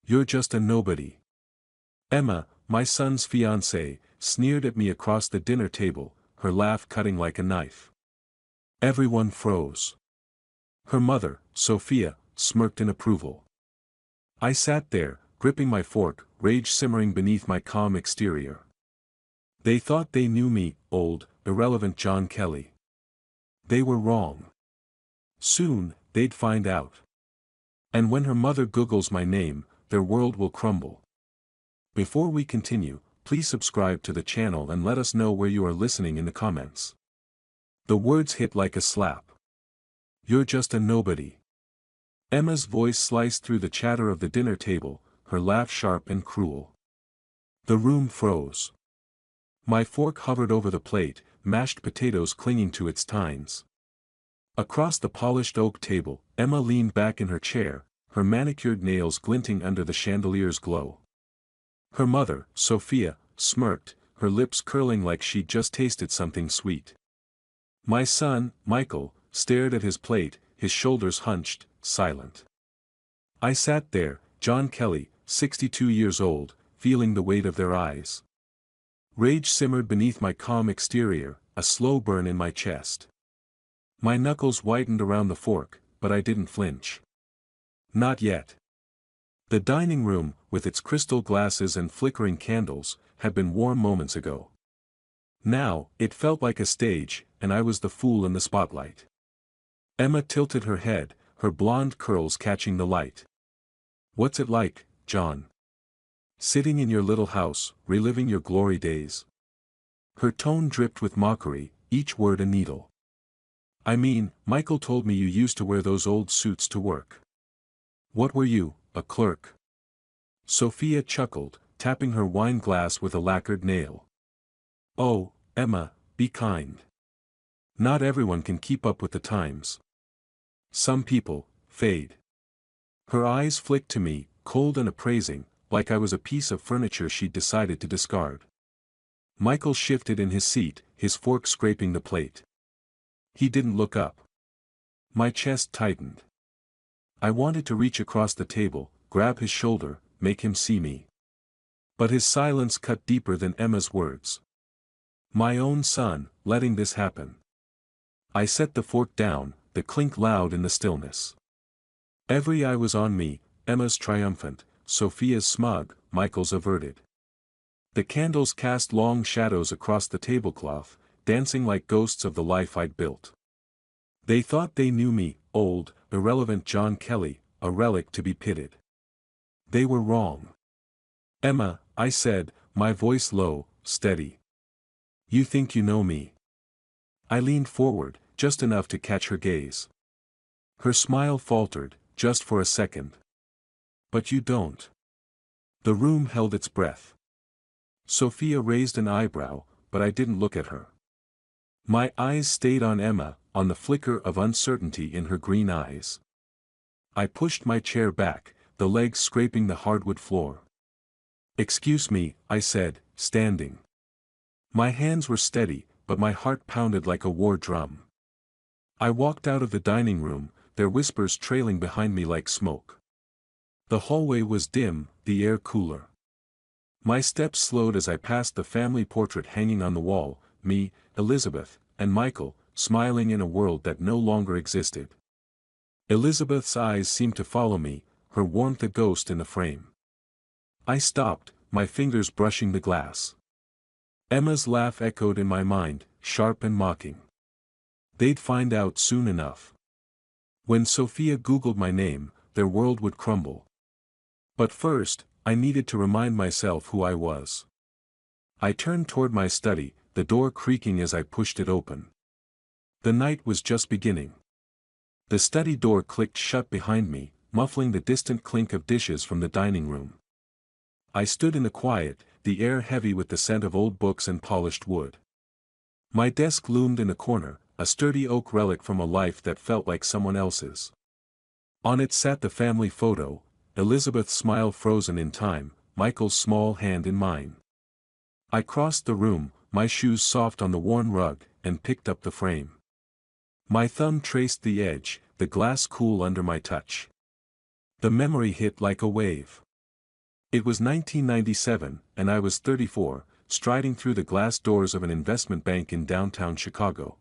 You're just a nobody. Emma, my son's fiancée, sneered at me across the dinner table, her laugh cutting like a knife. Everyone froze. Her mother, Sophia, smirked in approval. I sat there, gripping my fork, rage simmering beneath my calm exterior. They thought they knew me, old, irrelevant John Kelly. They were wrong. Soon, they'd find out. And when her mother Googles my name, their world will crumble. Before we continue, please subscribe to the channel and let us know where you are listening in the comments. The words hit like a slap. You're just a nobody. Emma's voice sliced through the chatter of the dinner table, her laugh sharp and cruel. The room froze. My fork hovered over the plate, mashed potatoes clinging to its tines. Across the polished oak table, Emma leaned back in her chair, her manicured nails glinting under the chandelier's glow. Her mother, Sophia, smirked, her lips curling like she'd just tasted something sweet. My son, Michael, stared at his plate, his shoulders hunched, silent. I sat there, John Kelly, 62 years old, feeling the weight of their eyes. Rage simmered beneath my calm exterior, a slow burn in my chest. My knuckles whitened around the fork, but I didn't flinch. Not yet. The dining room, with its crystal glasses and flickering candles, had been warm moments ago. Now, it felt like a stage, and I was the fool in the spotlight. Emma tilted her head, her blonde curls catching the light. What's it like, John? Sitting in your little house, reliving your glory days? Her tone dripped with mockery, each word a needle. I mean, Michael told me you used to wear those old suits to work. What were you, a clerk? Sophia chuckled, tapping her wine glass with a lacquered nail. Oh, Emma, be kind. Not everyone can keep up with the times. Some people fade. Her eyes flicked to me, cold and appraising, like I was a piece of furniture she'd decided to discard. Michael shifted in his seat, his fork scraping the plate. He didn't look up. My chest tightened. I wanted to reach across the table, grab his shoulder, make him see me. But his silence cut deeper than Emma's words. My own son, letting this happen. I set the fork down, the clink loud in the stillness. Every eye was on me, Emma's triumphant, Sophia's smug, Michael's averted. The candles cast long shadows across the tablecloth, dancing like ghosts of the life I'd built. They thought they knew me, old, irrelevant John Kelly, a relic to be pitied. They were wrong. Emma, I said, my voice low, steady. You think you know me? I leaned forward, just enough to catch her gaze. Her smile faltered, just for a second. But you don't. The room held its breath. Sophia raised an eyebrow, but I didn't look at her. My eyes stayed on Emma, on the flicker of uncertainty in her green eyes. I pushed my chair back, the legs scraping the hardwood floor. Excuse me, I said, standing. My hands were steady, but my heart pounded like a war drum. I walked out of the dining room, their whispers trailing behind me like smoke. The hallway was dim, the air cooler. My steps slowed as I passed the family portrait hanging on the wall, me, Elizabeth, and Michael, smiling in a world that no longer existed. Elizabeth's eyes seemed to follow me, her warmth a ghost in the frame. I stopped, my fingers brushing the glass. Emma's laugh echoed in my mind, sharp and mocking. They'd find out soon enough. When Sophia Googled my name, their world would crumble. But first, I needed to remind myself who I was. I turned toward my study, the door creaking as I pushed it open. The night was just beginning. The study door clicked shut behind me, muffling the distant clink of dishes from the dining room. I stood in the quiet, the air heavy with the scent of old books and polished wood. My desk loomed in the corner, a sturdy oak relic from a life that felt like someone else's. On it sat the family photo, Elizabeth's smile frozen in time, Michael's small hand in mine. I crossed the room, my shoes soft on the worn rug, and picked up the frame. My thumb traced the edge, the glass cool under my touch. The memory hit like a wave. It was 1997, and I was 34, striding through the glass doors of an investment bank in downtown Chicago.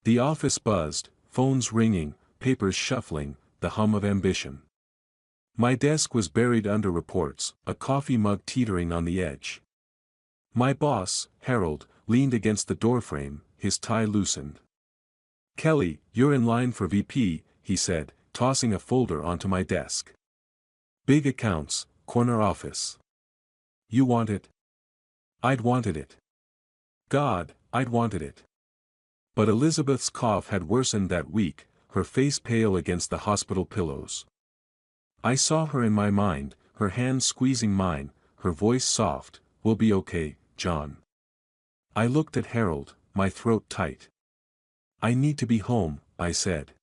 The office buzzed, phones ringing, papers shuffling, the hum of ambition. My desk was buried under reports, a coffee mug teetering on the edge. My boss, Harold, leaned against the doorframe, his tie loosened. "Kelly, you're in line for VP," he said, tossing a folder onto my desk. "Big accounts, corner office. You want it?" I'd wanted it. God, I'd wanted it. But Elizabeth's cough had worsened that week, her face pale against the hospital pillows. I saw her in my mind, her hands squeezing mine, her voice soft, "We'll be okay, John." I looked at Harold, my throat tight. "I need to be home," I said.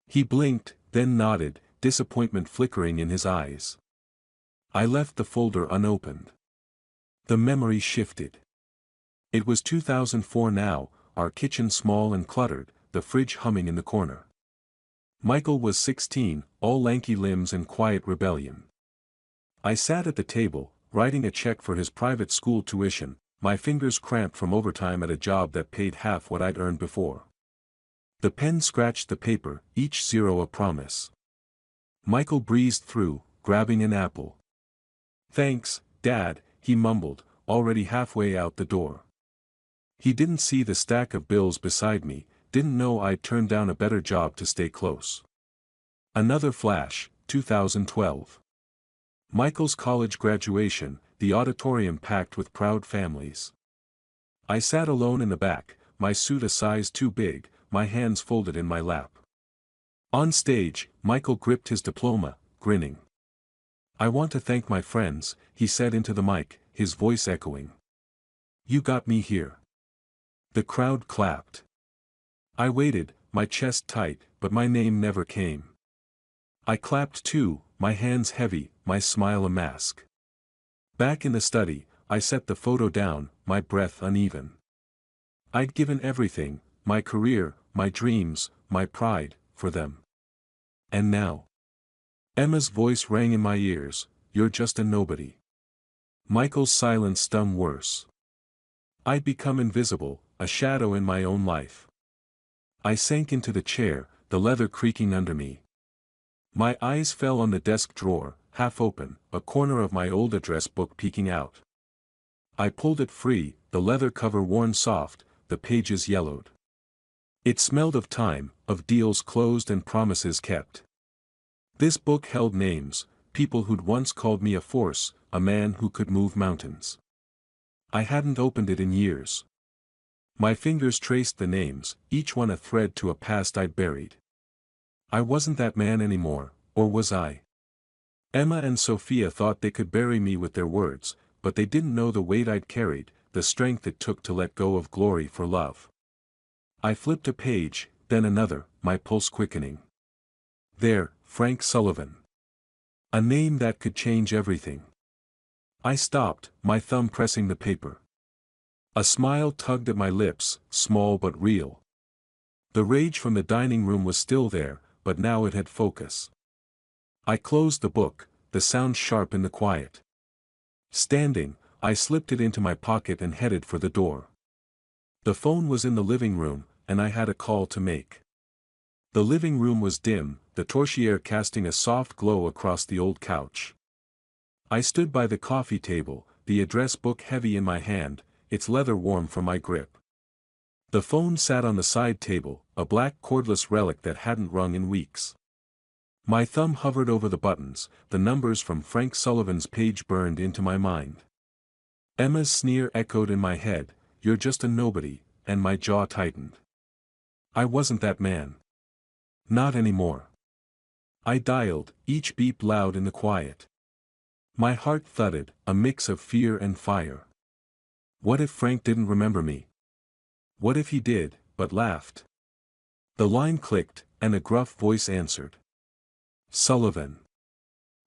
He blinked, then nodded, disappointment flickering in his eyes. I left the folder unopened. The memory shifted. It was 2004 now, our kitchen small and cluttered, the fridge humming in the corner. Michael was 16, all lanky limbs and quiet rebellion. I sat at the table, writing a check for his private school tuition, my fingers cramped from overtime at a job that paid half what I'd earned before. The pen scratched the paper, each zero a promise. Michael breezed through, grabbing an apple. "Thanks, Dad," he mumbled, already halfway out the door. He didn't see the stack of bills beside me, didn't know I'd turned down a better job to stay close. Another flash, 2012. Michael's college graduation, the auditorium packed with proud families. I sat alone in the back, my suit a size too big, my hands folded in my lap. On stage, Michael gripped his diploma, grinning. "I want to thank my friends," he said into the mic, his voice echoing. "You got me here." The crowd clapped. I waited, my chest tight, but my name never came. I clapped too, my hands heavy, my smile a mask. Back in the study, I set the photo down, my breath uneven. I'd given everything, my career, my dreams, my pride, for them. And now? Emma's voice rang in my ears, "You're just a nobody." Michael's silence stung worse. I'd become invisible, a shadow in my own life. I sank into the chair, the leather creaking under me. My eyes fell on the desk drawer, half open, a corner of my old address book peeking out. I pulled it free, the leather cover worn soft, the pages yellowed. It smelled of time, of deals closed and promises kept. This book held names, people who'd once called me a force, a man who could move mountains. I hadn't opened it in years. My fingers traced the names, each one a thread to a past I'd buried. I wasn't that man anymore, or was I? Emma and Sophia thought they could bury me with their words, but they didn't know the weight I'd carried, the strength it took to let go of glory for love. I flipped a page, then another, my pulse quickening. There, Frank Sullivan. A name that could change everything. I stopped, my thumb pressing the paper. A smile tugged at my lips, small but real. The rage from the dining room was still there, but now it had focus. I closed the book, the sound sharp in the quiet. Standing, I slipped it into my pocket and headed for the door. The phone was in the living room, and I had a call to make. The living room was dim, the torchlight casting a soft glow across the old couch. I stood by the coffee table, the address book heavy in my hand, its leather warm from my grip. The phone sat on the side table, a black cordless relic that hadn't rung in weeks. My thumb hovered over the buttons, the numbers from Frank Sullivan's page burned into my mind. Emma's sneer echoed in my head, "You're just a nobody," and my jaw tightened. I wasn't that man. Not anymore. I dialed, each beep loud in the quiet. My heart thudded, a mix of fear and fire. What if Frank didn't remember me? What if he did, but laughed? The line clicked, and a gruff voice answered. "Sullivan."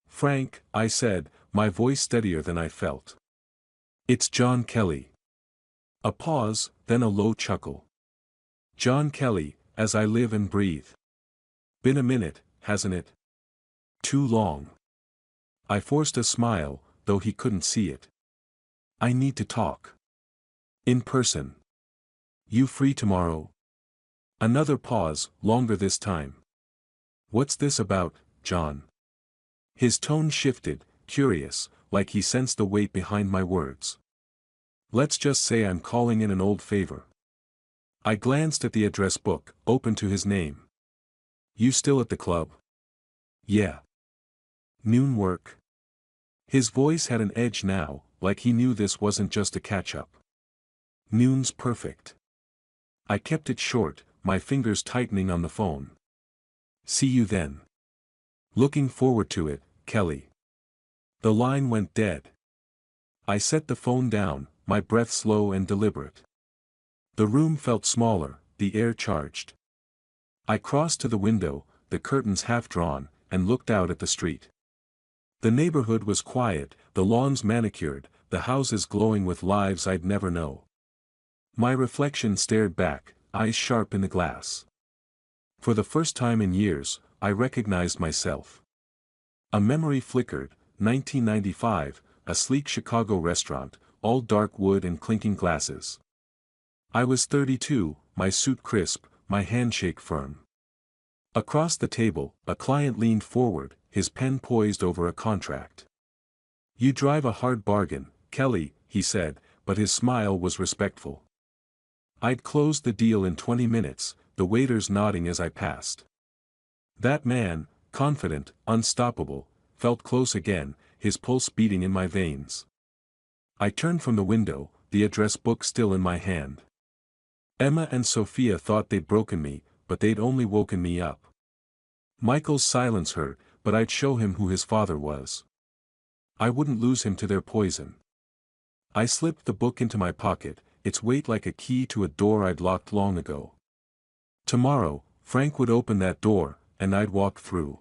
"Frank," I said, my voice steadier than I felt. "It's John Kelly." A pause, then a low chuckle. "John Kelly, as I live and breathe. Been a minute, hasn't it? Too long." I forced a smile, though he couldn't see it. I need to talk. In person. You free tomorrow? Another pause, longer this time. What's this about, John? His tone shifted, curious, like he sensed the weight behind my words. Let's just say I'm calling in an old favor. I glanced at the address book, open to his name. You still at the club? Yeah. Noon work? His voice had an edge now, like he knew this wasn't just a catch-up. Noon's perfect. I kept it short, my fingers tightening on the phone. See you then. Looking forward to it, Kelly. The line went dead. I set the phone down, my breath slow and deliberate. The room felt smaller, the air charged. I crossed to the window, the curtains half drawn, and looked out at the street. The neighborhood was quiet, the lawns manicured, the houses glowing with lives I'd never know. My reflection stared back, eyes sharp in the glass. For the first time in years, I recognized myself. A memory flickered, 1995, a sleek Chicago restaurant, all dark wood and clinking glasses. I was 32, my suit crisp, my handshake firm. Across the table, a client leaned forward, his pen poised over a contract. You drive a hard bargain, Kelly, he said, but his smile was respectful. I'd closed the deal in 20 minutes, the waiters nodding as I passed. That man, confident, unstoppable, felt close again, his pulse beating in my veins. I turned from the window, the address book still in my hand. Emma and Sophia thought they'd broken me, but they'd only woken me up. Michael's silence hurt, but I'd show him who his father was. I wouldn't lose him to their poison. I slipped the book into my pocket, its weight like a key to a door I'd locked long ago. Tomorrow, Frank would open that door, and I'd walk through.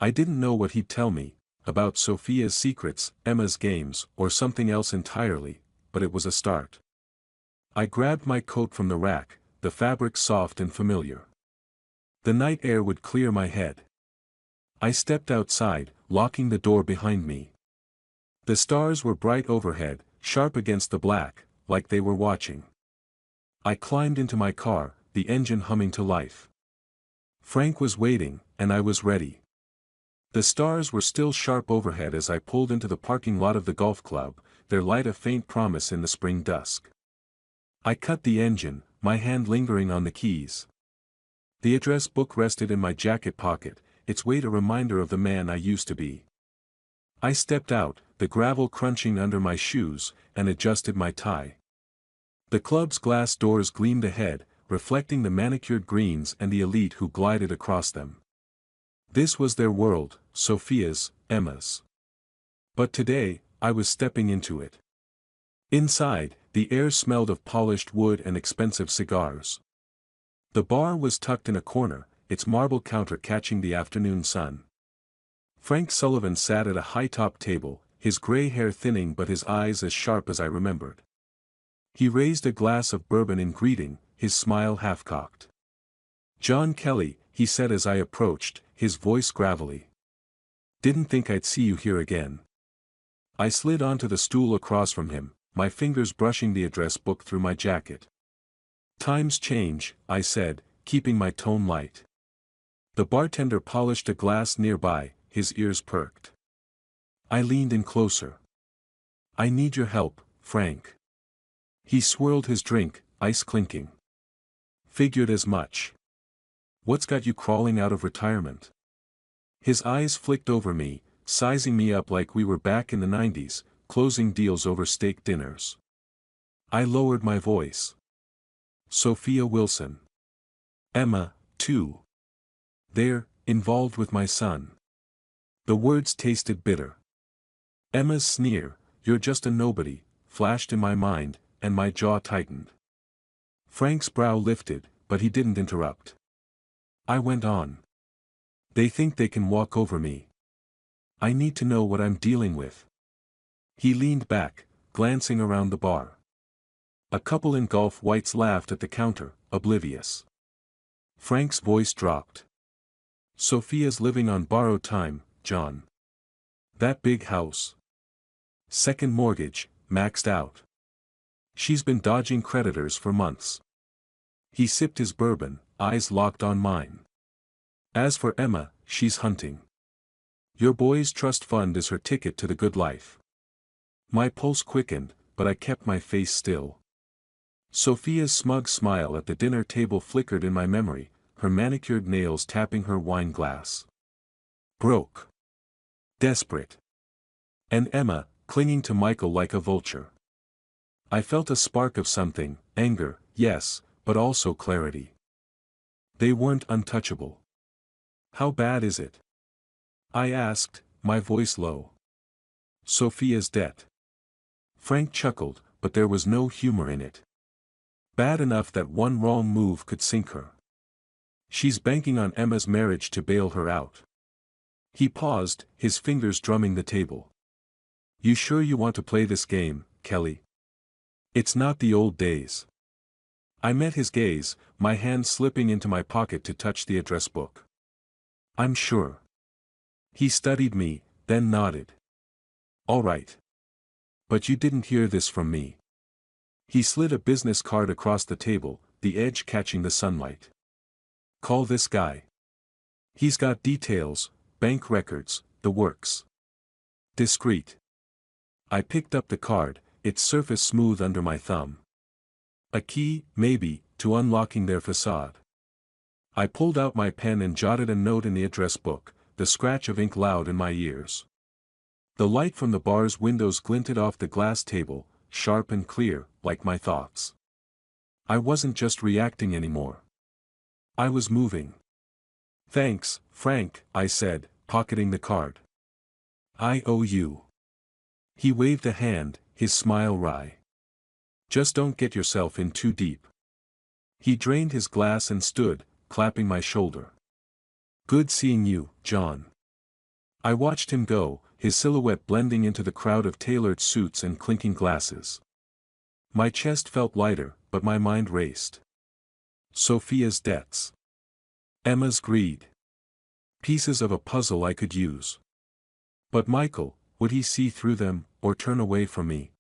I didn't know what he'd tell me, about Sophia's secrets, Emma's games, or something else entirely, but it was a start. I grabbed my coat from the rack, the fabric soft and familiar. The night air would clear my head. I stepped outside, locking the door behind me. The stars were bright overhead, sharp against the black, like they were watching. I climbed into my car, the engine humming to life. Frank was waiting, and I was ready. The stars were still sharp overhead as I pulled into the parking lot of the golf club, their light a faint promise in the spring dusk. I cut the engine, my hand lingering on the keys. The address book rested in my jacket pocket, its weight a reminder of the man I used to be. I stepped out, the gravel crunching under my shoes, and adjusted my tie. The club's glass doors gleamed ahead, reflecting the manicured greens and the elite who glided across them. This was their world, Sophia's, Emma's. But today, I was stepping into it. Inside, the air smelled of polished wood and expensive cigars. The bar was tucked in a corner, its marble counter catching the afternoon sun. Frank Sullivan sat at a high-top table, his gray hair thinning but his eyes as sharp as I remembered. He raised a glass of bourbon in greeting, his smile half-cocked. John Kelly, he said as I approached, his voice gravelly. Didn't think I'd see you here again. I slid onto the stool across from him, my fingers brushing the address book through my jacket. Times change, I said, keeping my tone light. The bartender polished a glass nearby, his ears perked. I leaned in closer. I need your help, Frank. He swirled his drink, ice clinking. Figured as much. What's got you crawling out of retirement? His eyes flicked over me, sizing me up like we were back in the 90s, closing deals over steak dinners. I lowered my voice. Sophia Wilson. Emma, too. They're involved with my son. The words tasted bitter. Emma's sneer, "You're just a nobody," flashed in my mind, and my jaw tightened. Frank's brow lifted, but he didn't interrupt. I went on. They think they can walk over me. I need to know what I'm dealing with. He leaned back, glancing around the bar. A couple in Gulf whites laughed at the counter, oblivious. Frank's voice dropped. Sophia's living on borrowed time, John. That big house. Second mortgage, maxed out. She's been dodging creditors for months. He sipped his bourbon, eyes locked on mine. As for Emma, she's hunting. Your boy's trust fund is her ticket to the good life. My pulse quickened, but I kept my face still. Sophia's smug smile at the dinner table flickered in my memory, her manicured nails tapping her wine glass. Broke. Desperate. And Emma, clinging to Michael like a vulture. I felt a spark of something, anger, yes, but also clarity. They weren't untouchable. How bad is it? I asked, my voice low. Sophia's debt. Frank chuckled, but there was no humor in it. Bad enough that one wrong move could sink her. She's banking on Emma's marriage to bail her out. He paused, his fingers drumming the table. You sure you want to play this game, Kelly? It's not the old days. I met his gaze, my hand slipping into my pocket to touch the address book. I'm sure. He studied me, then nodded. All right. But you didn't hear this from me. He slid a business card across the table, the edge catching the sunlight. Call this guy. He's got details, bank records, the works. Discreet. I picked up the card, its surface smooth under my thumb. A key, maybe, to unlocking their facade. I pulled out my pen and jotted a note in the address book, the scratch of ink loud in my ears. The light from the bar's windows glinted off the glass table, sharp and clear, like my thoughts. I wasn't just reacting anymore. I was moving. Thanks, Frank, I said, pocketing the card. I owe you. He waved a hand, his smile wry. Just don't get yourself in too deep. He drained his glass and stood, clapping my shoulder. Good seeing you, John. I watched him go, his silhouette blending into the crowd of tailored suits and clinking glasses. My chest felt lighter, but my mind raced. Sophia's debts. Emma's greed. Pieces of a puzzle I could use. But Michael, would he see through them, or turn away from me?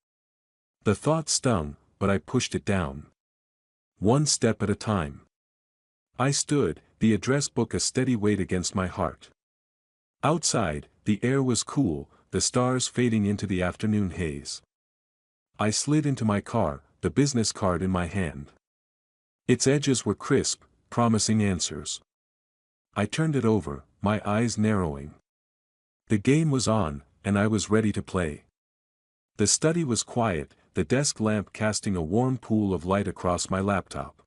The thought stung, but I pushed it down. One step at a time. I stood, the address book a steady weight against my heart. Outside, the air was cool, the stars fading into the afternoon haze. I slid into my car, the business card in my hand. Its edges were crisp, promising answers. I turned it over, my eyes narrowing. The game was on, and I was ready to play. The study was quiet, the desk lamp casting a warm pool of light across my laptop.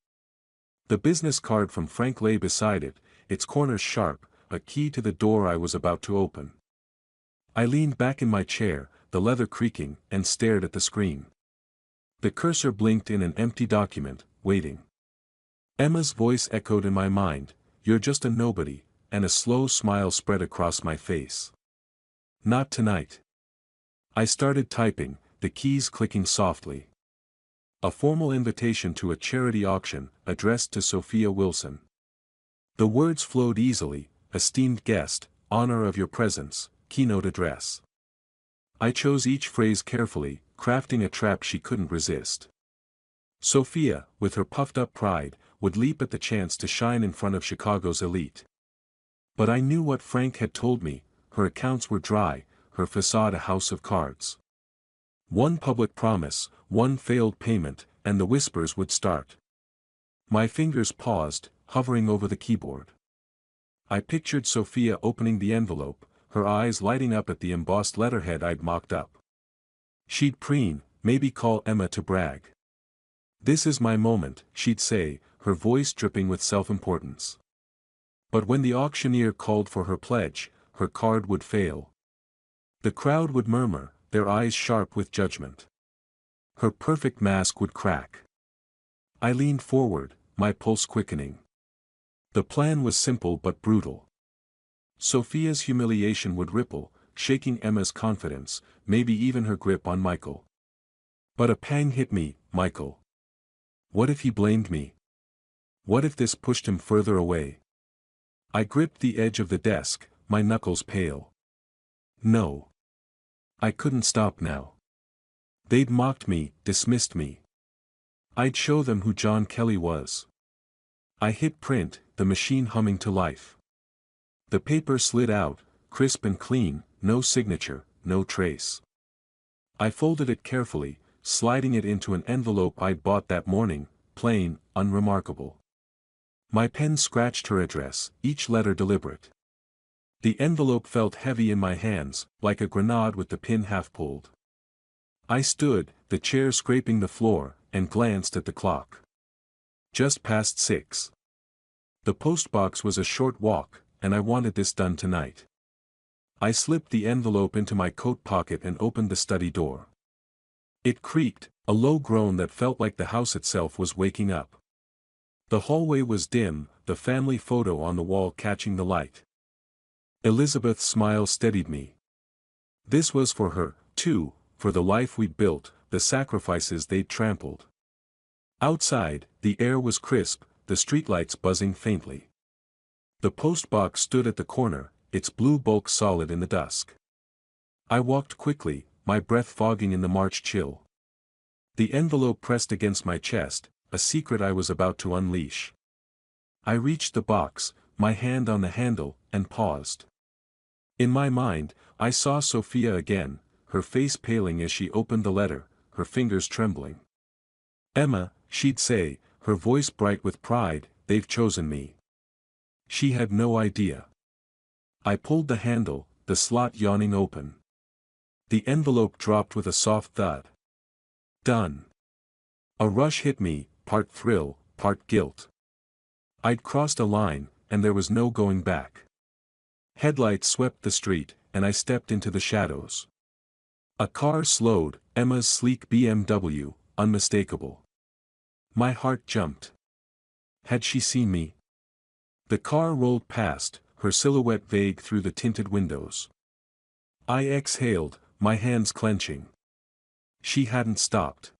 The business card from Frank lay beside it, its corners sharp, a key to the door I was about to open. I leaned back in my chair, the leather creaking, and stared at the screen. The cursor blinked in an empty document, waiting. Emma's voice echoed in my mind, "You're just a nobody," and a slow smile spread across my face. Not tonight. I started typing, the keys clicking softly. A formal invitation to a charity auction, addressed to Sophia Wilson. The words flowed easily, esteemed guest, honor of your presence, keynote address. I chose each phrase carefully, crafting a trap she couldn't resist. Sophia, with her puffed-up pride, would leap at the chance to shine in front of Chicago's elite. But I knew what Frank had told me, her accounts were dry, her facade a house of cards. One public promise, one failed payment, and the whispers would start. My fingers paused, hovering over the keyboard. I pictured Sophia opening the envelope, her eyes lighting up at the embossed letterhead I'd mocked up. She'd preen, maybe call Emma to brag. "This is my moment," she'd say, her voice dripping with self-importance. But when the auctioneer called for her pledge, her card would fail. The crowd would murmur, their eyes sharp with judgment. Her perfect mask would crack. I leaned forward, my pulse quickening. The plan was simple but brutal. Sophia's humiliation would ripple, shaking Emma's confidence, maybe even her grip on Michael. But a pang hit me, Michael. What if he blamed me? What if this pushed him further away? I gripped the edge of the desk, my knuckles pale. No. I couldn't stop now. They'd mocked me, dismissed me. I'd show them who John Kelly was. I hit print, the machine humming to life. The paper slid out, crisp and clean, no signature, no trace. I folded it carefully, sliding it into an envelope I'd bought that morning, plain, unremarkable. My pen scratched her address, each letter deliberate. The envelope felt heavy in my hands, like a grenade with the pin half pulled. I stood, the chair scraping the floor, and glanced at the clock. Just past 6. The postbox was a short walk, and I wanted this done tonight. I slipped the envelope into my coat pocket and opened the study door. It creaked, a low groan that felt like the house itself was waking up. The hallway was dim, the family photo on the wall catching the light. Elizabeth's smile steadied me. This was for her, too, for the life we'd built, the sacrifices they'd trampled. Outside, the air was crisp, the streetlights buzzing faintly. The postbox stood at the corner, its blue bulk solid in the dusk. I walked quickly, my breath fogging in the March chill. The envelope pressed against my chest, a secret I was about to unleash. I reached the box, my hand on the handle, and paused. In my mind, I saw Sophia again, her face paling as she opened the letter, her fingers trembling. "Emma," she'd say, her voice bright with pride, "they've chosen me." She had no idea. I pulled the handle, the slot yawning open. The envelope dropped with a soft thud. Done. A rush hit me, part thrill, part guilt. I'd crossed a line, and there was no going back. Headlights swept the street, and I stepped into the shadows. A car slowed, Emma's sleek BMW, unmistakable. My heart jumped. Had she seen me? The car rolled past, her silhouette vague through the tinted windows. I exhaled, my hands clenching. She hadn't stopped.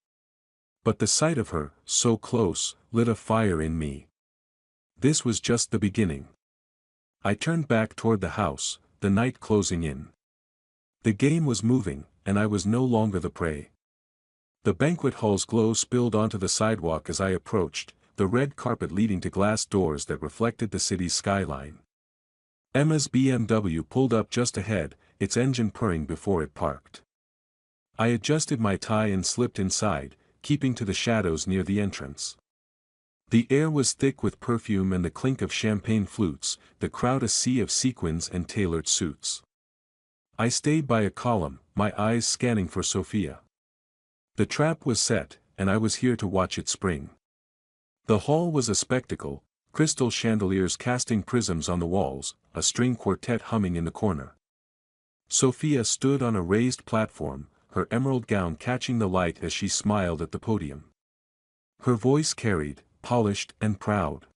But the sight of her, so close, lit a fire in me. This was just the beginning. I turned back toward the house, the night closing in. The game was moving, and I was no longer the prey. The banquet hall's glow spilled onto the sidewalk as I approached, the red carpet leading to glass doors that reflected the city's skyline. Emma's BMW pulled up just ahead, its engine purring before it parked. I adjusted my tie and slipped inside, keeping to the shadows near the entrance. The air was thick with perfume and the clink of champagne flutes, the crowd a sea of sequins and tailored suits. I stayed by a column, my eyes scanning for Sophia. The trap was set, and I was here to watch it spring. The hall was a spectacle, crystal chandeliers casting prisms on the walls, a string quartet humming in the corner. Sophia stood on a raised platform, her emerald gown catching the light as she smiled at the podium. Her voice carried, polished and proud.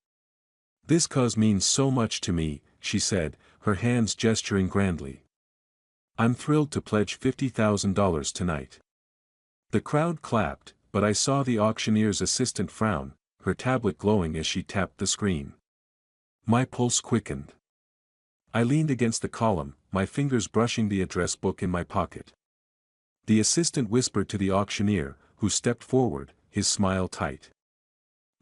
"This cause means so much to me," she said, her hands gesturing grandly. "I'm thrilled to pledge $50,000 tonight." The crowd clapped, but I saw the auctioneer's assistant frown, her tablet glowing as she tapped the screen. My pulse quickened. I leaned against the column, my fingers brushing the address book in my pocket. The assistant whispered to the auctioneer, who stepped forward, his smile tight.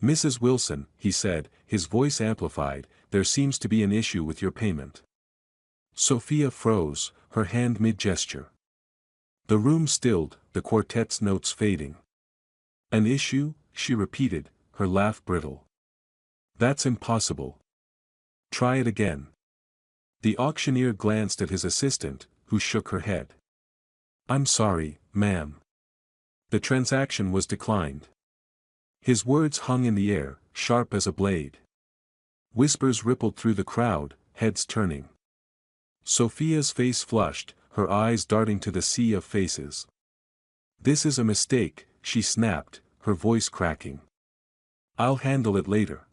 "Mrs. Wilson," he said, his voice amplified, "there seems to be an issue with your payment." Sophia froze, her hand mid-gesture. The room stilled, the quartet's notes fading. "An issue?" she repeated, her laugh brittle. "That's impossible. Try it again." The auctioneer glanced at his assistant, who shook her head. "I'm sorry, ma'am. The transaction was declined." His words hung in the air, sharp as a blade. Whispers rippled through the crowd, heads turning. Sophia's face flushed, her eyes darting to the sea of faces. "This is a mistake," she snapped, her voice cracking. "I'll handle it later."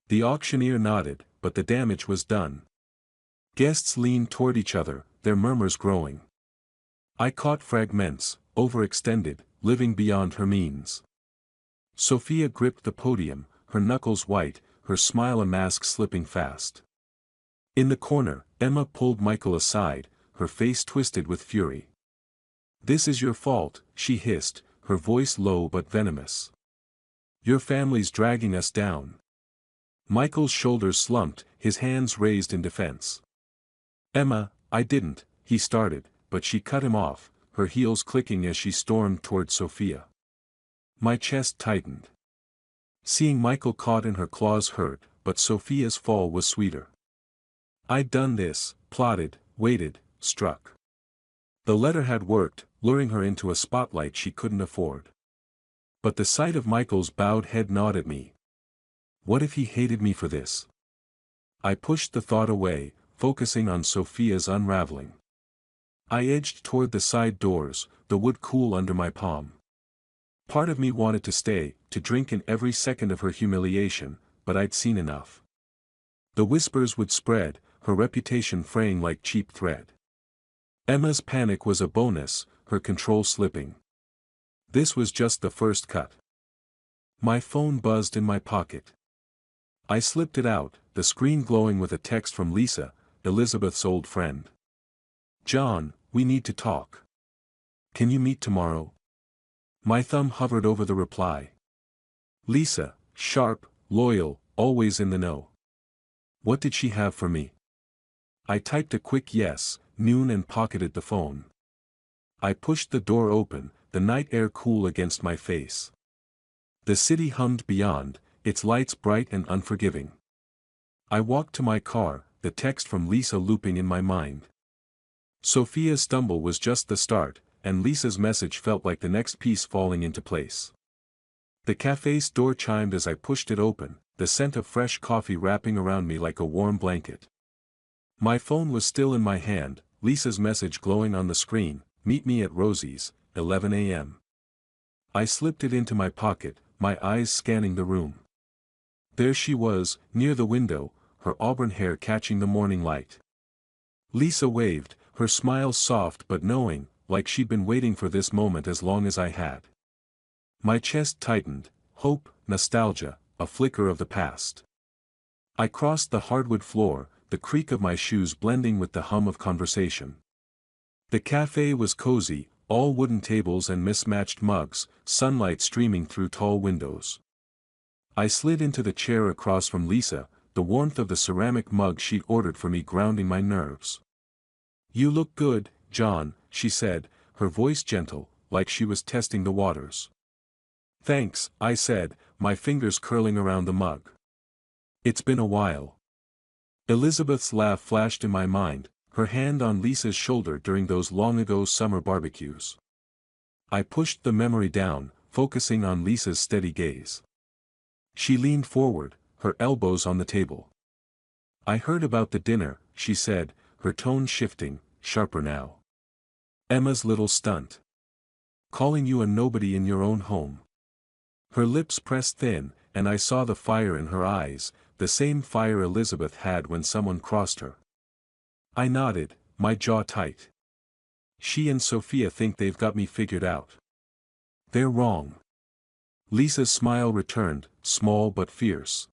The auctioneer nodded, but the damage was done. Guests leaned toward each other, their murmurs growing. I caught fragments, overextended, living beyond her means. Sophia gripped the podium, her knuckles white, her smile a mask slipping fast. In the corner, Emma pulled Michael aside, her face twisted with fury. "This is your fault," she hissed, her voice low but venomous. "Your family's dragging us down." Michael's shoulders slumped, his hands raised in defense. "Emma, I didn't," he started, but she cut him off, her heels clicking as she stormed toward Sophia. My chest tightened. Seeing Michael caught in her claws hurt, but Sophia's fall was sweeter. I'd done this, plotted, waited, struck. The letter had worked, luring her into a spotlight she couldn't afford. But the sight of Michael's bowed head gnawed at me. What if he hated me for this? I pushed the thought away, focusing on Sophia's unraveling. I edged toward the side doors, the wood cool under my palm. Part of me wanted to stay, to drink in every second of her humiliation, but I'd seen enough. The whispers would spread, her reputation fraying like cheap thread. Emma's panic was a bonus, her control slipping. This was just the first cut. My phone buzzed in my pocket. I slipped it out, the screen glowing with a text from Lisa, Elizabeth's old friend. "John, we need to talk. Can you meet tomorrow?" My thumb hovered over the reply. Lisa, sharp, loyal, always in the know. What did she have for me? I typed a quick yes, noon, and pocketed the phone. I pushed the door open, the night air cool against my face. The city hummed beyond, its lights bright and unforgiving. I walked to my car, the text from Lisa looping in my mind. Sophia's stumble was just the start, and Lisa's message felt like the next piece falling into place. The cafe's door chimed as I pushed it open, the scent of fresh coffee wrapping around me like a warm blanket. My phone was still in my hand, Lisa's message glowing on the screen, "Meet me at Rosie's, 11 a.m. I slipped it into my pocket, my eyes scanning the room. There she was, near the window, her auburn hair catching the morning light. Lisa waved, her smile soft but knowing, like she'd been waiting for this moment as long as I had. My chest tightened, hope, nostalgia, a flicker of the past. I crossed the hardwood floor, the creak of my shoes blending with the hum of conversation. The cafe was cozy, all wooden tables and mismatched mugs, sunlight streaming through tall windows. I slid into the chair across from Lisa, the warmth of the ceramic mug she'd ordered for me grounding my nerves. "You look good, John," she said, her voice gentle, like she was testing the waters. "Thanks," I said, my fingers curling around the mug. "It's been a while." Elizabeth's laugh flashed in my mind, her hand on Lisa's shoulder during those long-ago summer barbecues. I pushed the memory down, focusing on Lisa's steady gaze. She leaned forward, her elbows on the table. "I heard about the dinner," she said, her tone shifting, sharper now. "Emma's little stunt. Calling you a nobody in your own home." Her lips pressed thin, and I saw the fire in her eyes, the same fire Elizabeth had when someone crossed her. I nodded, my jaw tight. "She and Sophia think they've got me figured out. They're wrong." Lisa's smile returned, small but fierce.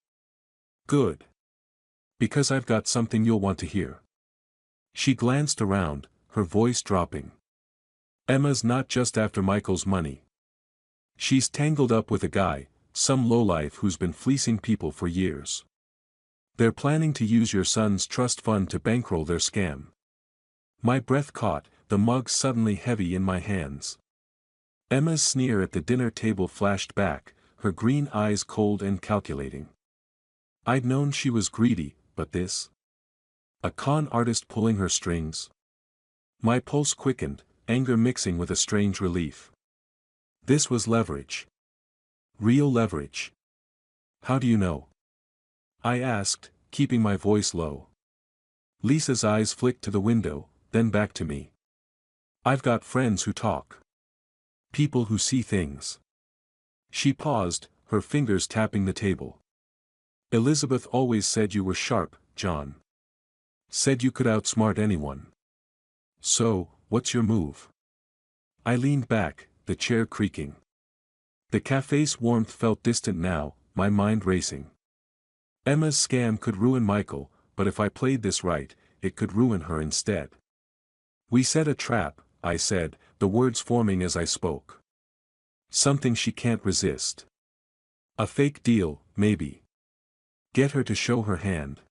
"Good. Because I've got something you'll want to hear." She glanced around, her voice dropping. "Emma's not just after Michael's money. She's tangled up with a guy, some lowlife who's been fleecing people for years. They're planning to use your son's trust fund to bankroll their scam." My breath caught, the mug suddenly heavy in my hands. Emma's sneer at the dinner table flashed back, her green eyes cold and calculating. I'd known she was greedy, but this? A con artist pulling her strings? My pulse quickened, anger mixing with a strange relief. This was leverage. Real leverage. "How do you know?" I asked, keeping my voice low. Lisa's eyes flicked to the window, then back to me. "I've got friends who talk. People who see things." She paused, her fingers tapping the table. "Elizabeth always said you were sharp, John. Said you could outsmart anyone. So, what's your move?" I leaned back, the chair creaking. The cafe's warmth felt distant now, my mind racing. Emma's scam could ruin Michael, but if I played this right, it could ruin her instead. "We set a trap," I said, the words forming as I spoke. Something she can't resist. A fake deal, maybe. Get her to show her hand.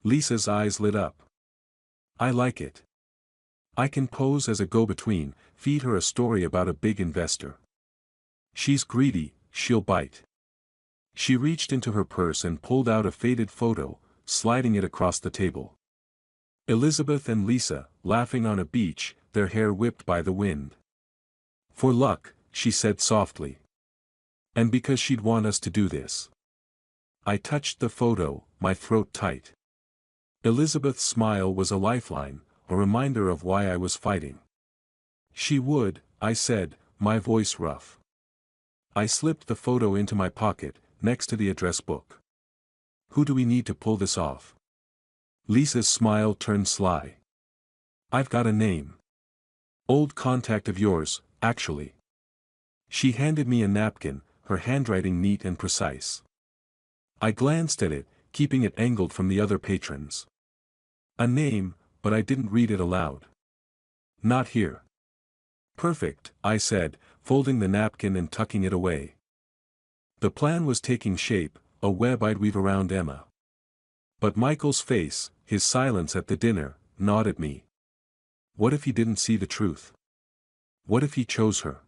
Lisa's eyes lit up. I like it. I can pose as a go-between, feed her a story about a big investor. She's greedy, she'll bite. She reached into her purse and pulled out a faded photo, sliding it across the table. Elizabeth and Lisa, laughing on a beach, their hair whipped by the wind. For luck, she said softly. And because she'd want us to do this. I touched the photo, my throat tight. Elizabeth's smile was a lifeline, a reminder of why I was fighting. She would, I said, my voice rough. I slipped the photo into my pocket, next to the address book. Who do we need to pull this off? Lisa's smile turned sly. I've got a name. Old contact of yours, actually. She handed me a napkin, her handwriting neat and precise. I glanced at it, keeping it angled from the other patrons. A name, but I didn't read it aloud. Not here. Perfect, I said, folding the napkin and tucking it away. The plan was taking shape, a web I'd weave around Emma. But Michael's face, his silence at the dinner, gnawed at me. What if he didn't see the truth? What if he chose her?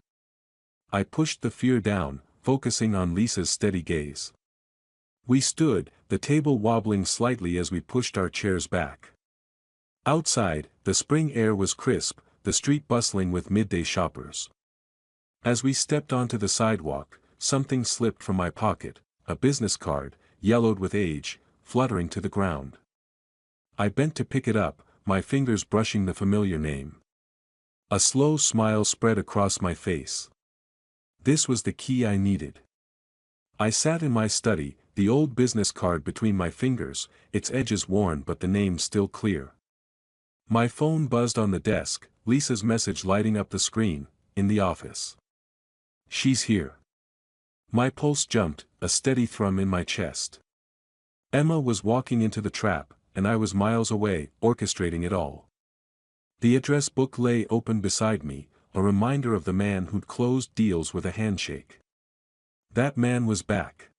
I pushed the fear down, focusing on Lisa's steady gaze. We stood, the table wobbling slightly as we pushed our chairs back. Outside, the spring air was crisp, the street bustling with midday shoppers. As we stepped onto the sidewalk, something slipped from my pocket, a business card, yellowed with age, fluttering to the ground. I bent to pick it up, my fingers brushing the familiar name. A slow smile spread across my face. This was the key I needed. I sat in my study, the old business card between my fingers, its edges worn but the name still clear. My phone buzzed on the desk, Lisa's message lighting up the screen, in the office. She's here. My pulse jumped, a steady thrum in my chest. Emma was walking into the trap, and I was miles away, orchestrating it all. The address book lay open beside me, a reminder of the man who'd closed deals with a handshake. That man was back.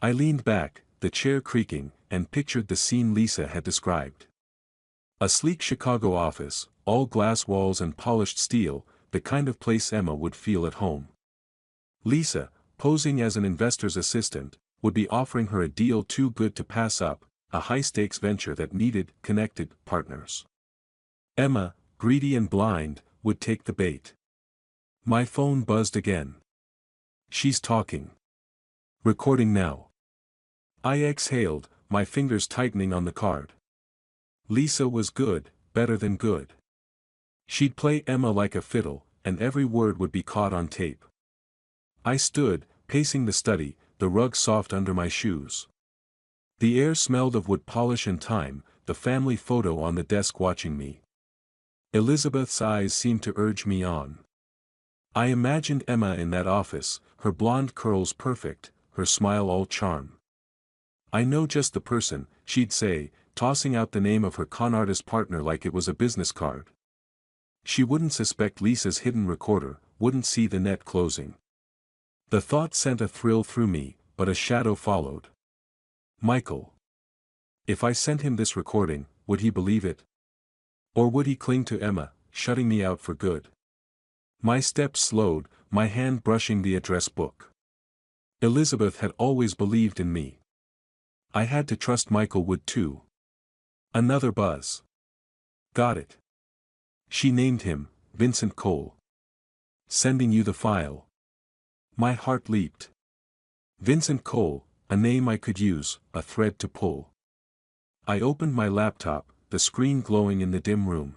I leaned back, the chair creaking, and pictured the scene Lisa had described. A sleek Chicago office, all glass walls and polished steel, the kind of place Emma would feel at home. Lisa, posing as an investor's assistant, would be offering her a deal too good to pass up, a high-stakes venture that needed connected partners. Emma, greedy and blind, would take the bait. My phone buzzed again. She's talking. Recording now. I exhaled, my fingers tightening on the card. Lisa was good, better than good. She'd play Emma like a fiddle, and every word would be caught on tape. I stood, pacing the study, the rug soft under my shoes. The air smelled of wood polish and time, the family photo on the desk watching me. Elizabeth's eyes seemed to urge me on. I imagined Emma in that office, her blonde curls perfect, her smile all charm. I know just the person, she'd say, tossing out the name of her con artist partner like it was a business card. She wouldn't suspect Lisa's hidden recorder, wouldn't see the net closing. The thought sent a thrill through me, but a shadow followed. Michael. If I sent him this recording, would he believe it? Or would he cling to Emma, shutting me out for good? My steps slowed, my hand brushing the address book. Elizabeth had always believed in me. I had to trust Michael would too. Another buzz. Got it. She named him, Vincent Cole. Sending you the file. My heart leaped. Vincent Cole, a name I could use, a thread to pull. I opened my laptop, the screen glowing in the dim room.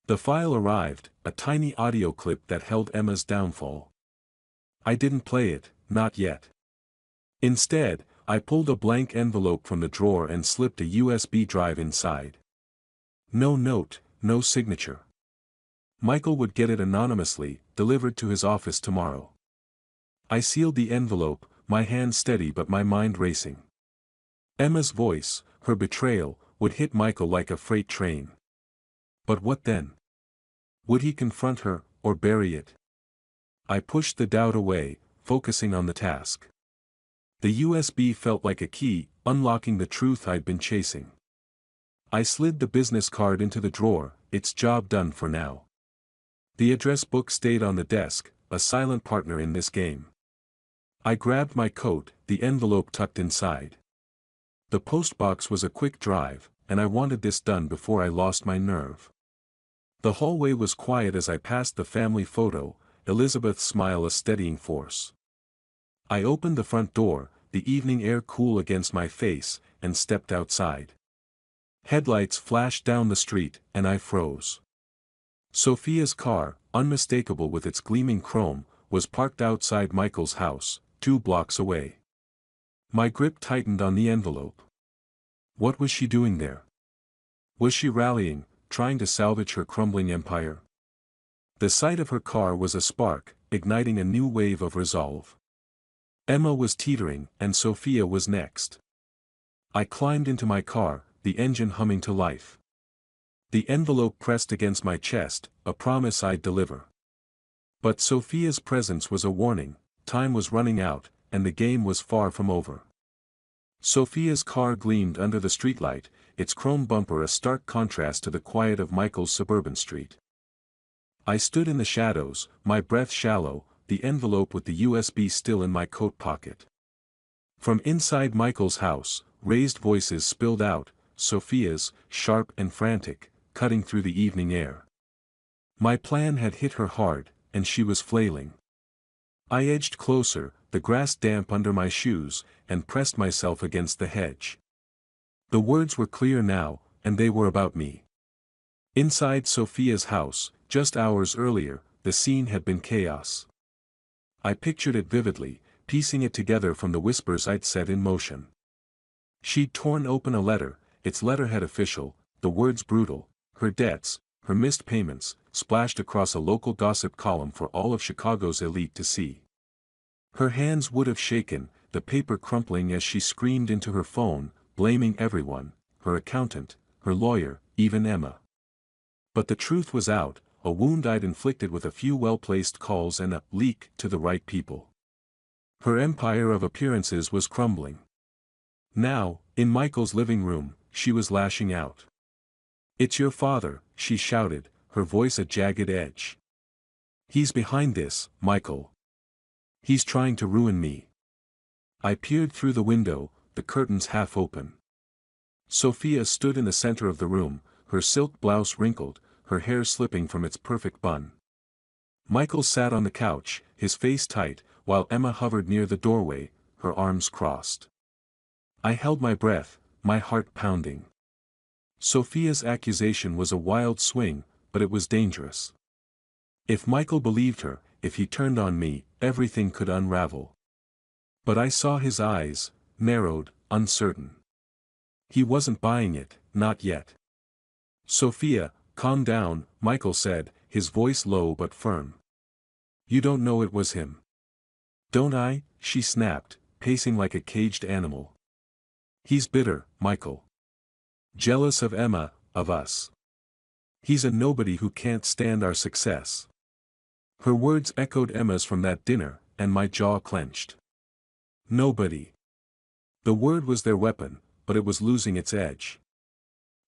The file arrived, a tiny audio clip that held Emma's downfall. I didn't play it, not yet. Instead, I pulled a blank envelope from the drawer and slipped a USB drive inside. No note, no signature. Michael would get it anonymously, delivered to his office tomorrow. I sealed the envelope, my hand steady but my mind racing. Emma's voice, her betrayal, would hit Michael like a freight train. But what then? Would he confront her, or bury it? I pushed the doubt away, focusing on the task. The USB felt like a key, unlocking the truth I'd been chasing. I slid the business card into the drawer, its job done for now. The address book stayed on the desk, a silent partner in this game. I grabbed my coat, the envelope tucked inside. The postbox was a quick drive, and I wanted this done before I lost my nerve. The hallway was quiet as I passed the family photo, Elizabeth's smile a steadying force. I opened the front door, the evening air cool against my face, and stepped outside. Headlights flashed down the street, and I froze. Sophia's car, unmistakable with its gleaming chrome, was parked outside Michael's house, 2 blocks away. My grip tightened on the envelope. What was she doing there? Was she rallying, trying to salvage her crumbling empire? The sight of her car was a spark, igniting a new wave of resolve. Emma was teetering, and Sophia was next. I climbed into my car, the engine humming to life. The envelope pressed against my chest, a promise I'd deliver. But Sophia's presence was a warning, time was running out, and the game was far from over. Sophia's car gleamed under the streetlight, its chrome bumper a stark contrast to the quiet of Michael's suburban street. I stood in the shadows, my breath shallow, the envelope with the USB still in my coat pocket. From inside Michael's house, raised voices spilled out, Sophia's, sharp and frantic, cutting through the evening air. My plan had hit her hard, and she was flailing. I edged closer, the grass damp under my shoes, and pressed myself against the hedge. The words were clear now, and they were about me. Inside Sophia's house, just hours earlier, the scene had been chaos. I pictured it vividly, piecing it together from the whispers I'd set in motion. She'd torn open a letter, its letterhead official, the words brutal, her debts, her missed payments, splashed across a local gossip column for all of Chicago's elite to see. Her hands would have shaken, the paper crumpling as she screamed into her phone, blaming everyone, her accountant, her lawyer, even Emma. But the truth was out, a wound I'd inflicted with a few well-placed calls and a leak to the right people. Her empire of appearances was crumbling. Now, in Michael's living room, she was lashing out. "It's your father," she shouted, her voice a jagged edge. "He's behind this, Michael. He's trying to ruin me." I peered through the window, the curtains half open. Sophia stood in the center of the room, her silk blouse wrinkled, her hair slipping from its perfect bun. Michael sat on the couch, his face tight, while Emma hovered near the doorway, her arms crossed. I held my breath, my heart pounding. Sophia's accusation was a wild swing, but it was dangerous. If Michael believed her, if he turned on me, everything could unravel. But I saw his eyes, narrowed, uncertain. He wasn't buying it, not yet. "Sophia, calm down," Michael said, his voice low but firm. "You don't know it was him." "Don't I?" she snapped, pacing like a caged animal. "He's bitter, Michael. Jealous of Emma, of us. He's a nobody who can't stand our success." Her words echoed Emma's from that dinner, and my jaw clenched. Nobody. The word was their weapon, but it was losing its edge.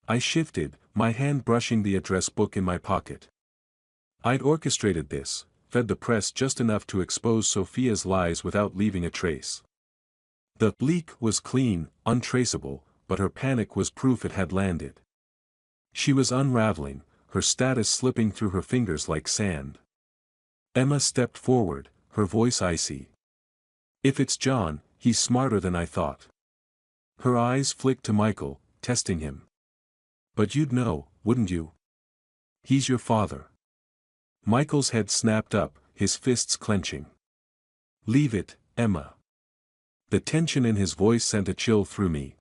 I shifted, my hand brushing the address book in my pocket. I'd orchestrated this, fed the press just enough to expose Sophia's lies without leaving a trace. The leak was clean, untraceable, but her panic was proof it had landed. She was unraveling, her status slipping through her fingers like sand. Emma stepped forward, her voice icy. "If it's John, he's smarter than I thought." Her eyes flicked to Michael, testing him. "But you'd know, wouldn't you? He's your father." Michael's head snapped up, his fists clenching. "Leave it, Emma." The tension in his voice sent a chill through me.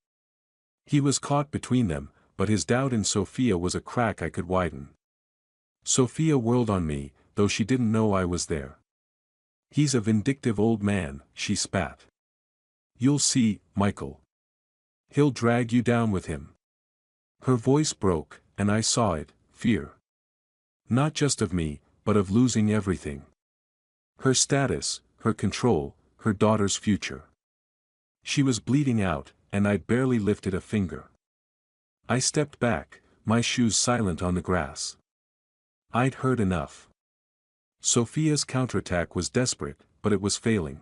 He was caught between them, but his doubt in Sophia was a crack I could widen. Sophia whirled on me, though she didn't know I was there. "He's a vindictive old man," she spat. "You'll see, Michael. He'll drag you down with him." Her voice broke, and I saw it, fear. Not just of me, but of losing everything. Her status, her control, her daughter's future. She was bleeding out, and I'd barely lifted a finger. I stepped back, my shoes silent on the grass. I'd heard enough. Sophia's counterattack was desperate, but it was failing.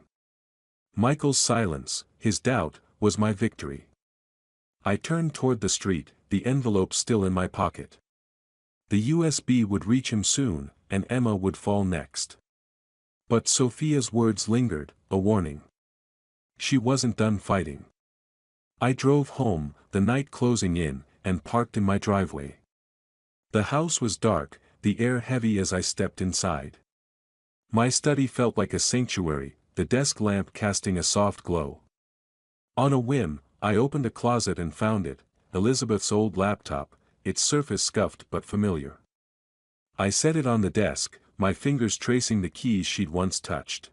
Michael's silence, his doubt, was my victory. I turned toward the street, the envelope still in my pocket. The USB would reach him soon, and Emma would fall next. But Sophia's words lingered, a warning. She wasn't done fighting. I drove home, the night closing in, and parked in my driveway. The house was dark, the air heavy as I stepped inside. My study felt like a sanctuary, the desk lamp casting a soft glow. On a whim, I opened a closet and found it, Elizabeth's old laptop, its surface scuffed but familiar. I set it on the desk, my fingers tracing the keys she'd once touched.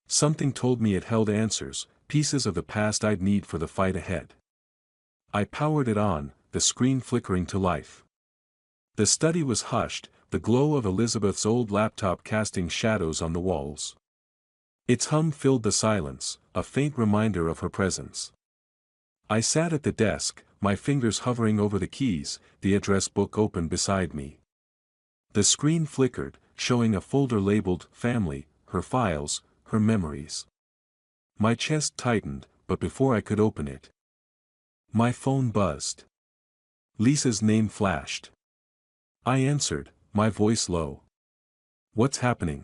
Something told me it held answers, pieces of the past I'd need for the fight ahead. I powered it on, the screen flickering to life. The study was hushed, the glow of Elizabeth's old laptop casting shadows on the walls. Its hum filled the silence, a faint reminder of her presence. I sat at the desk, my fingers hovering over the keys, the address book open beside me. The screen flickered, showing a folder labeled Family, her files, her memories. My chest tightened, but before I could open it, my phone buzzed. Lisa's name flashed. I answered, my voice low. What's happening?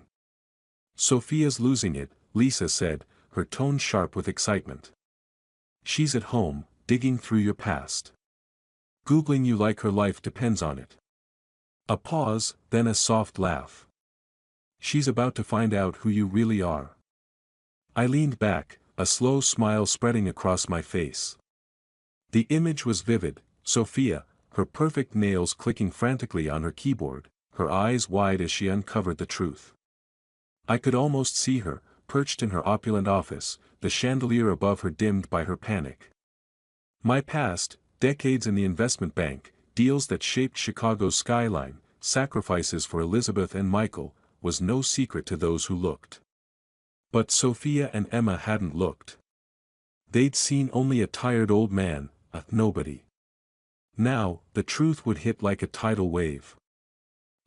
Sophia's losing it, Lisa said, her tone sharp with excitement. She's at home, digging through your past. Googling you like her life depends on it. A pause, then a soft laugh. She's about to find out who you really are. I leaned back, a slow smile spreading across my face. The image was vivid, Sophia, her perfect nails clicking frantically on her keyboard, her eyes wide as she uncovered the truth. I could almost see her, perched in her opulent office, the chandelier above her dimmed by her panic. My past, decades in the investment bank, deals that shaped Chicago's skyline, sacrifices for Elizabeth and Michael, was no secret to those who looked. But Sophia and Emma hadn't looked. They'd seen only a tired old man, a nobody. Now, the truth would hit like a tidal wave.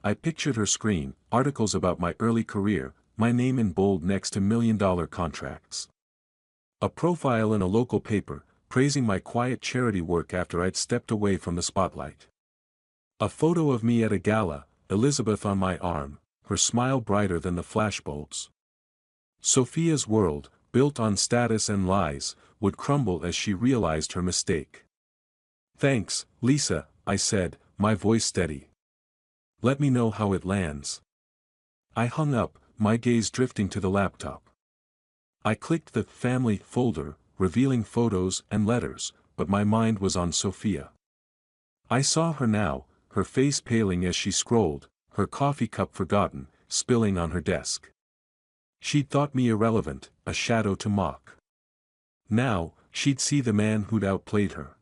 I pictured her screen, articles about my early career, my name in bold next to million-dollar contracts. A profile in a local paper, praising my quiet charity work after I'd stepped away from the spotlight. A photo of me at a gala, Elizabeth on my arm, her smile brighter than the flashbulbs. Sophia's world, built on status and lies, would crumble as she realized her mistake. Thanks, Lisa, I said, my voice steady. Let me know how it lands. I hung up, my gaze drifting to the laptop. I clicked the family folder, revealing photos and letters, but my mind was on Sophia. I saw her now, her face paling as she scrolled, her coffee cup forgotten, spilling on her desk. She'd thought me irrelevant, a shadow to mock. Now, she'd see the man who'd outplayed her.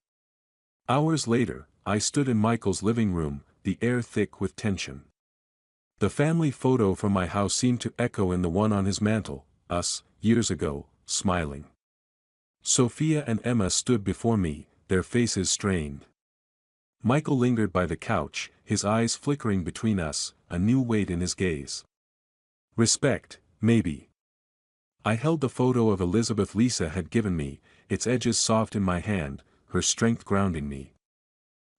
Hours later, I stood in Michael's living room, the air thick with tension. The family photo from my house seemed to echo in the one on his mantel, us, years ago, smiling. Sophia and Emma stood before me, their faces strained. Michael lingered by the couch, his eyes flickering between us, a new weight in his gaze. Respect, maybe. I held the photo of Elizabeth Lisa had given me, its edges soft in my hand, her strength grounding me.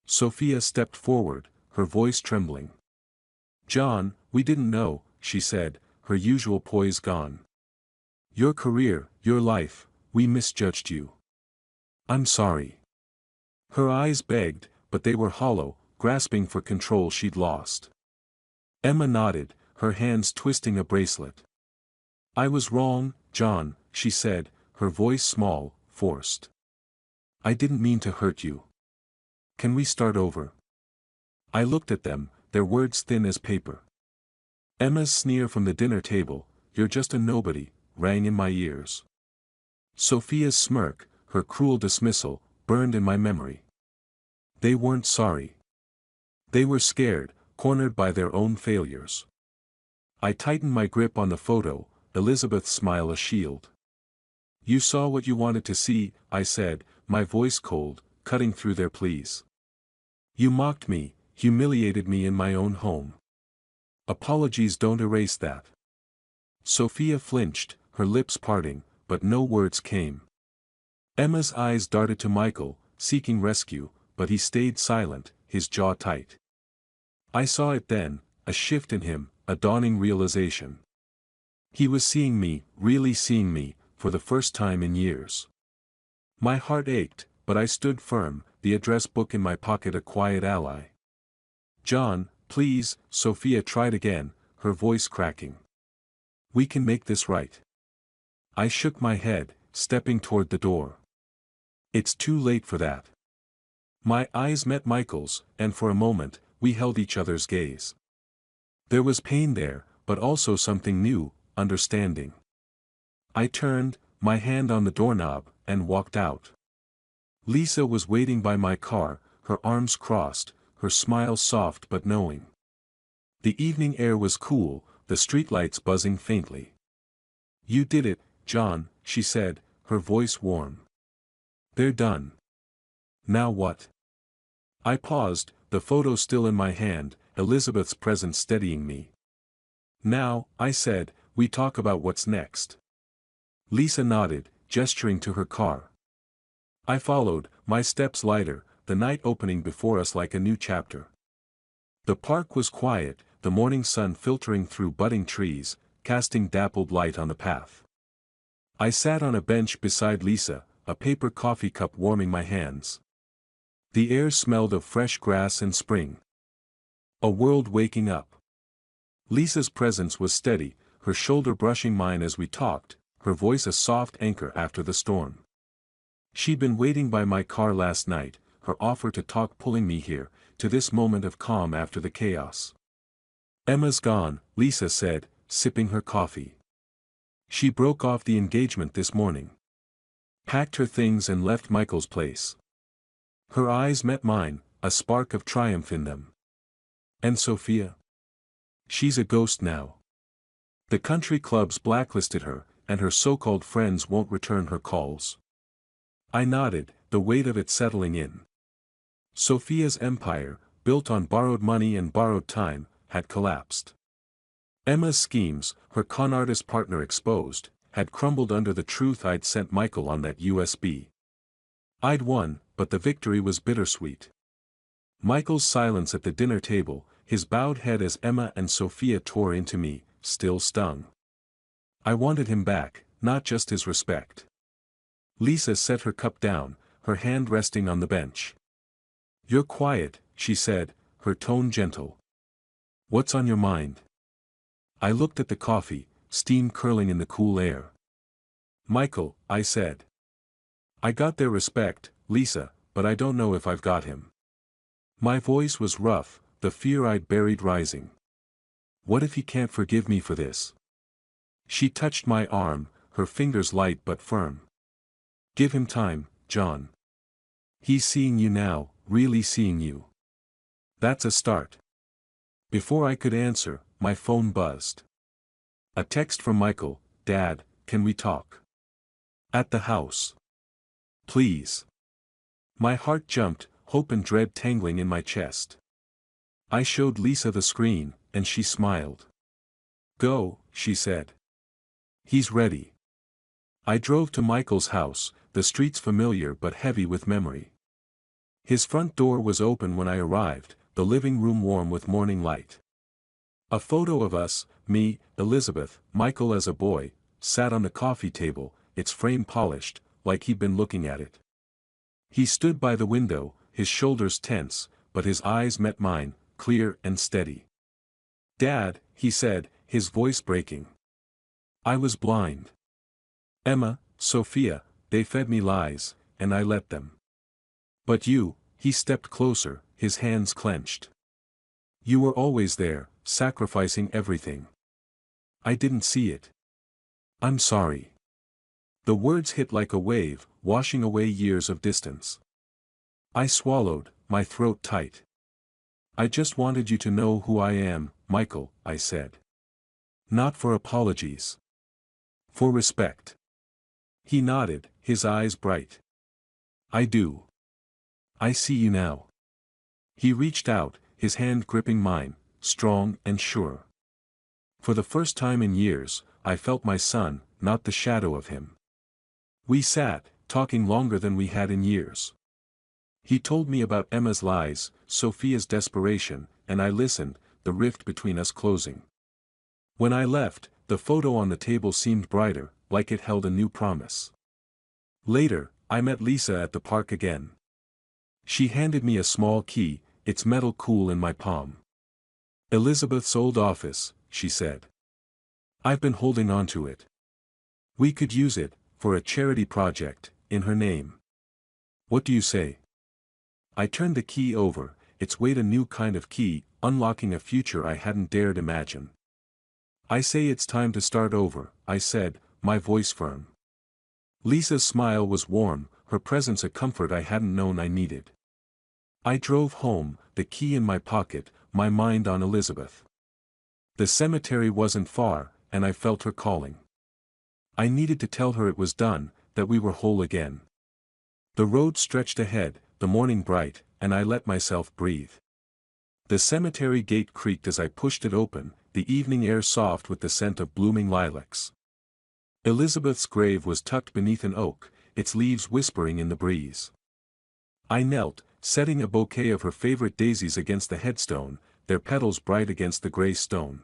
Sophia stepped forward, her voice trembling. John, we didn't know, she said, her usual poise gone. Your career, your life, we misjudged you. I'm sorry. Her eyes begged, but they were hollow, grasping for control she'd lost. Emma nodded, her hands twisting a bracelet. I was wrong, John, she said, her voice small, forced. I didn't mean to hurt you. Can we start over? I looked at them, their words thin as paper. Emma's sneer from the dinner table, you're just a nobody, rang in my ears. Sophia's smirk, her cruel dismissal, burned in my memory. They weren't sorry. They were scared, cornered by their own failures. I tightened my grip on the photo, Elizabeth's smile a shield. "You saw what you wanted to see," I said, my voice cold, cutting through their pleas. "You mocked me, humiliated me in my own home. Apologies don't erase that." Sophia flinched, her lips parting, but no words came. Emma's eyes darted to Michael, seeking rescue, but he stayed silent, his jaw tight. I saw it then, a shift in him, a dawning realization. He was seeing me, really seeing me, for the first time in years. My heart ached, but I stood firm, the address book in my pocket a quiet ally. "John, please," Sophia tried again, her voice cracking. "We can make this right." I shook my head, stepping toward the door. "It's too late for that." My eyes met Michael's, and for a moment, we held each other's gaze. There was pain there, but also something new, understanding. I turned, my hand on the doorknob, and walked out. Lisa was waiting by my car, her arms crossed, her smile soft but knowing. The evening air was cool, the streetlights buzzing faintly. "You did it, John," she said, her voice warm. "They're done. Now what?" I paused, the photo still in my hand, Elizabeth's presence steadying me. "Now," I said, "we talk about what's next." Lisa nodded, gesturing to her car. I followed, my steps lighter, the night opening before us like a new chapter. The park was quiet, the morning sun filtering through budding trees, casting dappled light on the path. I sat on a bench beside Lisa, a paper coffee cup warming my hands. The air smelled of fresh grass and spring. A world waking up. Lisa's presence was steady, her shoulder brushing mine as we talked, her voice a soft anchor after the storm. She'd been waiting by my car last night, her offer to talk pulling me here, to this moment of calm after the chaos. "Emma's gone," Lisa said, sipping her coffee. "She broke off the engagement this morning. Packed her things and left Michael's place." Her eyes met mine, a spark of triumph in them. "And Sophia? She's a ghost now. The country clubs blacklisted her, and her so-called friends won't return her calls." I nodded, the weight of it settling in. Sophia's empire, built on borrowed money and borrowed time, had collapsed. Emma's schemes, her con artist partner exposed, had crumbled under the truth I'd sent Michael on that USB. I'd won, but the victory was bittersweet. Michael's silence at the dinner table, his bowed head as Emma and Sophia tore into me, still stung. I wanted him back, not just his respect. Lisa set her cup down, her hand resting on the bench. "You're quiet," she said, her tone gentle. "What's on your mind?" I looked at the coffee, steam curling in the cool air. "Michael," I said. "I got their respect, Lisa, but I don't know if I've got him." My voice was rough, the fear I'd buried rising. "What if he can't forgive me for this?" She touched my arm, her fingers light but firm. "Give him time, John. He's seeing you now, really seeing you. That's a start." Before I could answer, my phone buzzed. A text from Michael: "Dad, can we talk? At the house. Please." My heart jumped, hope and dread tangling in my chest. I showed Lisa the screen, and she smiled. "Go," she said. "He's ready." I drove to Michael's house, the streets familiar but heavy with memory. His front door was open when I arrived, the living room warm with morning light. A photo of us, me, Elizabeth, Michael as a boy, sat on the coffee table, its frame polished, like he'd been looking at it. He stood by the window, his shoulders tense, but his eyes met mine, clear and steady. "Dad," he said, his voice breaking. I was blind. "Emma, Sophia, they fed me lies, and I let them. But you," he stepped closer, his hands clenched. "You were always there, sacrificing everything. I didn't see it. I'm sorry." The words hit like a wave, washing away years of distance. I swallowed, my throat tight. I just wanted you to know who I am, Michael, I said. Not for apologies. For respect. He nodded, his eyes bright. I do. I see you now. He reached out, his hand gripping mine, strong and sure. For the first time in years, I felt my son, not the shadow of him. We sat, talking longer than we had in years. He told me about Emma's lies, Sophia's desperation, and I listened, the rift between us closing. When I left, the photo on the table seemed brighter, like it held a new promise. Later, I met Lisa at the park again. She handed me a small key, its metal cool in my palm. Elizabeth's old office, she said. I've been holding on to it. We could use it, for a charity project, in her name. What do you say? I turned the key over, its weight a new kind of key, unlocking a future I hadn't dared imagine. I say it's time to start over, I said, my voice firm. Lisa's smile was warm, her presence a comfort I hadn't known I needed. I drove home, the key in my pocket, my mind on Elizabeth. The cemetery wasn't far, and I felt her calling. I needed to tell her it was done, that we were whole again. The road stretched ahead, the morning bright, and I let myself breathe. The cemetery gate creaked as I pushed it open, the evening air soft with the scent of blooming lilacs. Elizabeth's grave was tucked beneath an oak, its leaves whispering in the breeze. I knelt, setting a bouquet of her favorite daisies against the headstone, their petals bright against the gray stone.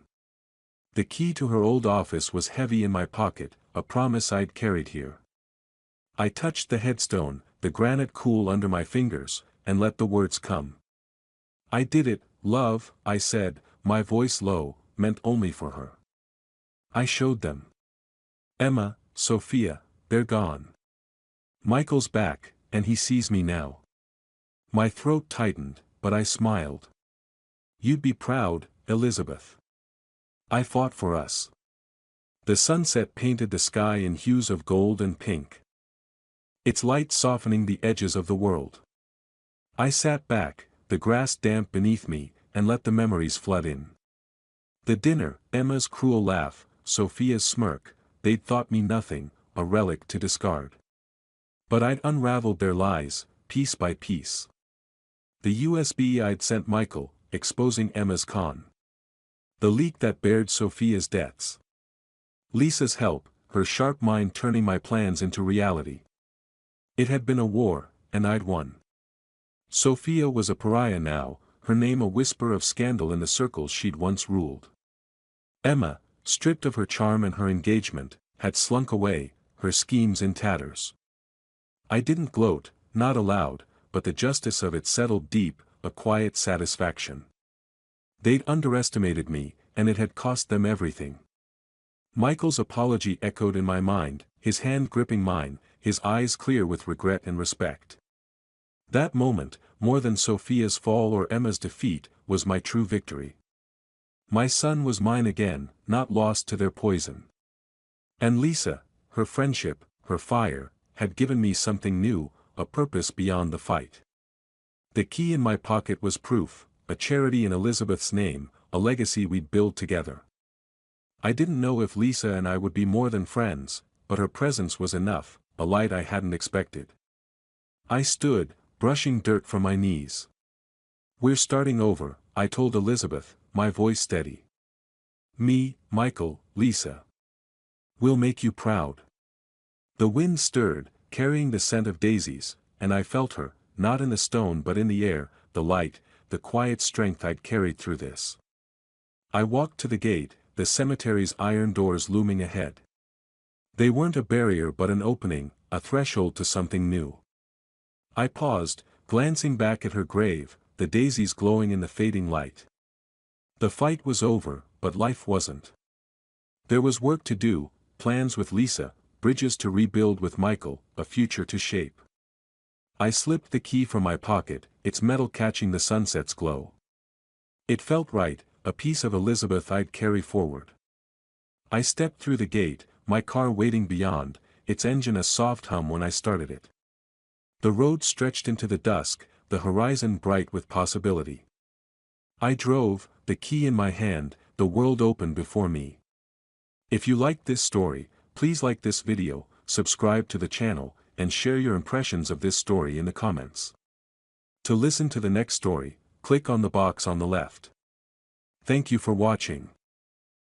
The key to her old office was heavy in my pocket, a promise I'd carried here. I touched the headstone, the granite cool under my fingers, and let the words come. I did it, love, I said, my voice low, meant only for her. I showed them. Emma, Sophia, they're gone. Michael's back, and he sees me now. My throat tightened, but I smiled. You'd be proud, Elizabeth. I fought for us. The sunset painted the sky in hues of gold and pink. Its light softening the edges of the world. I sat back, the grass damp beneath me, and let the memories flood in. The dinner, Emma's cruel laugh, Sophia's smirk, they'd thought me nothing, a relic to discard. But I'd unraveled their lies, piece by piece. The USB I'd sent Michael, exposing Emma's con. The leak that bared Sophia's deaths. Lisa's help, her sharp mind turning my plans into reality. It had been a war, and I'd won. Sophia was a pariah now, her name a whisper of scandal in the circles she'd once ruled. Emma, stripped of her charm and her engagement, had slunk away, her schemes in tatters. I didn't gloat, not aloud, but the justice of it settled deep, a quiet satisfaction. They'd underestimated me, and it had cost them everything. Michael's apology echoed in my mind, his hand gripping mine, his eyes clear with regret and respect. That moment, more than Sophia's fall or Emma's defeat, was my true victory. My son was mine again, not lost to their poison. And Lisa, her friendship, her fire, had given me something new, a purpose beyond the fight. The key in my pocket was proof, a charity in Elizabeth's name, a legacy we'd build together. I didn't know if Lisa and I would be more than friends, but her presence was enough, a light I hadn't expected. I stood, brushing dirt from my knees. We're starting over, I told Elizabeth, my voice steady. Me, Michael, Lisa. We'll make you proud. The wind stirred, carrying the scent of daisies, and I felt her, not in the stone but in the air, the light, the quiet strength I'd carried through this. I walked to the gate, the cemetery's iron doors looming ahead. They weren't a barrier but an opening, a threshold to something new. I paused, glancing back at her grave, the daisies glowing in the fading light. The fight was over, but life wasn't. There was work to do, plans with Lisa, bridges to rebuild with Michael, a future to shape. I slipped the key from my pocket, its metal catching the sunset's glow. It felt right, a piece of Elizabeth I'd carry forward. I stepped through the gate, my car waiting beyond, its engine a soft hum when I started it. The road stretched into the dusk, the horizon bright with possibility. I drove, the key in my hand, the world opened before me. If you liked this story, please like this video, subscribe to the channel, and share your impressions of this story in the comments. To listen to the next story, click on the box on the left. Thank you for watching.